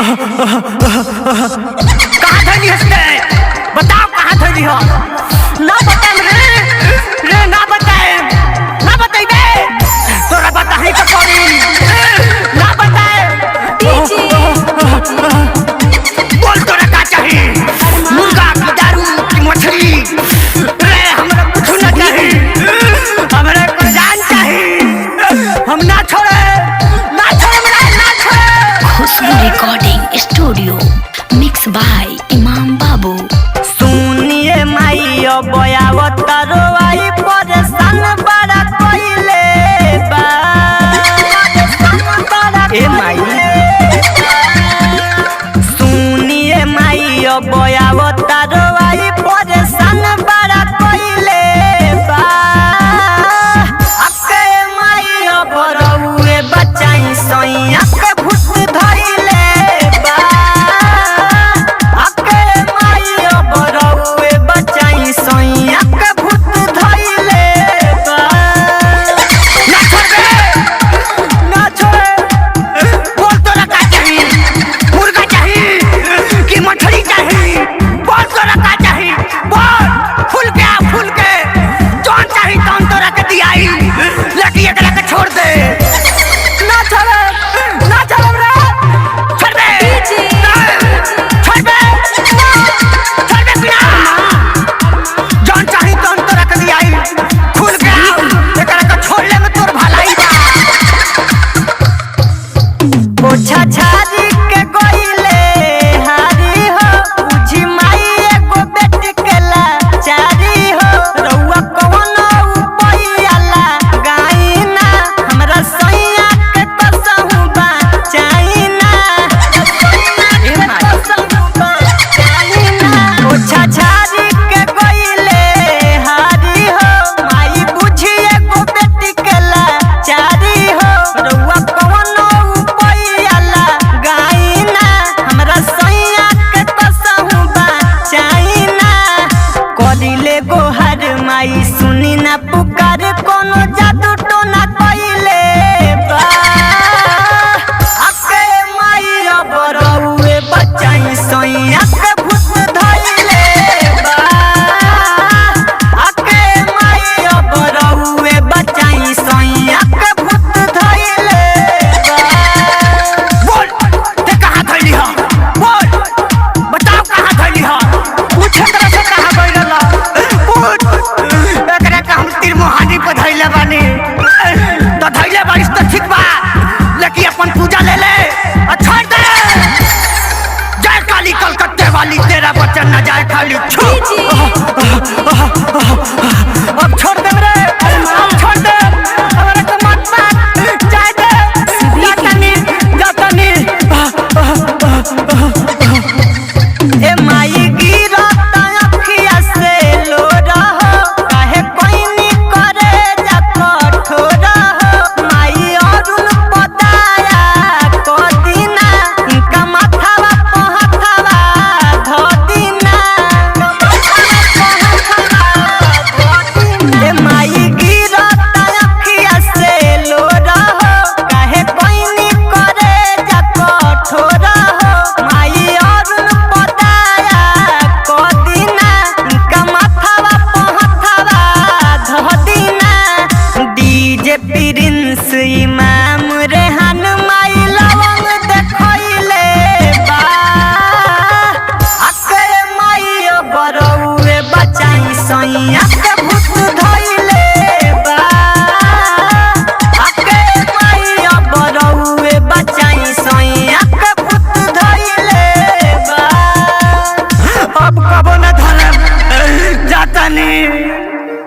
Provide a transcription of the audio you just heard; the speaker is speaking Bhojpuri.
कहाँ धरी हंसते बताओ कहाँ धरी हो ना बताए रे ना बताए ना बताइबे तोरा बताही तो पड़ी ना बताए बोल तोरा का चाहिए मुर्गा की दारू की मछली रे हमरा कुछ ना चाहिए हमरा को जान चाहिए हम ना छोड़े रिकॉर्डिंग स्टूडियो मिक्स बाय इमाम बाबू। सुनिए माई बयावतारो आई परेशान बड़ा कोइले बा ए माई सुनिए माई बयावतारो आई परेशान बड़ा कोइले बा अके माई बरौए बचाई सैया के भूत धइले बा अके माई बरौए बचाई सैया के भूत धइले बा ना छोड़े बोल तोरा का चाहिए मुर्गा चाहिए कि मछली चाहिए बोल तोरा का चाहिए बोल फूल के जौन चाहिए तौन तोरा के दियाई लेकिन एकरा के छोड़ दे ना छोड़े रे छोड़ दे बिना जौन चाहिए तौन तोरा के दियाई खुल के एकरा के छोड़ले में तोर भलाई बा ओछा छारी के कोइले हारी हो पूछी माई एगो बेटी के लाचारी हो रउआ कौन उपैयाला गाइना हमरा सैया के कसहु बचाइना ओछा छारी के कोइले हारी हो माई बुझी एगो बेटी के लाचारी हो रउआ कौन उपैयाला गाइना हमरा सैया के कसहु बचाइना करिले गोहर माई सुनी ना पुकार कोनो जादू टोना कइले बा अके माई बरौए बचाई सैया के भूत धइले बा अके माई बरौए बचाई सैया के भूत धइले बा बोल ते कहाँ धइली हो बोल बताओ कहाँ धइली हो पूछे तरह से कहाँ गइला बोल एकरा का हम तीर मोहानी पे धइले बानी तो धइले बारिश तो ठीक बा लेकिन अपन पूजा ले ले और छोड़ दे जय काली कलकत्ते वाली तेरा बच्चन न जाए खाली छू अब छोड़ दे रे अब छोड़ दे हमरा को मत मार जाए दे जातनी ए माई गिरत अखिया से लो रहो काहे कोइनी करे जा कठोर हो माई अरुण पदाया को दिना इनका माथावा पहथावा धो दिना ए माई गिरत अखिया से लो रहो काहे कोइनी करे जा कठोर हो माई अरुण पदाया को दिना इनका माथावा पहथावा धो दिना डीजे प्रिंस इमाम रेहान माई लवंग देखइले बा अके माई बरौए बचाई सैया के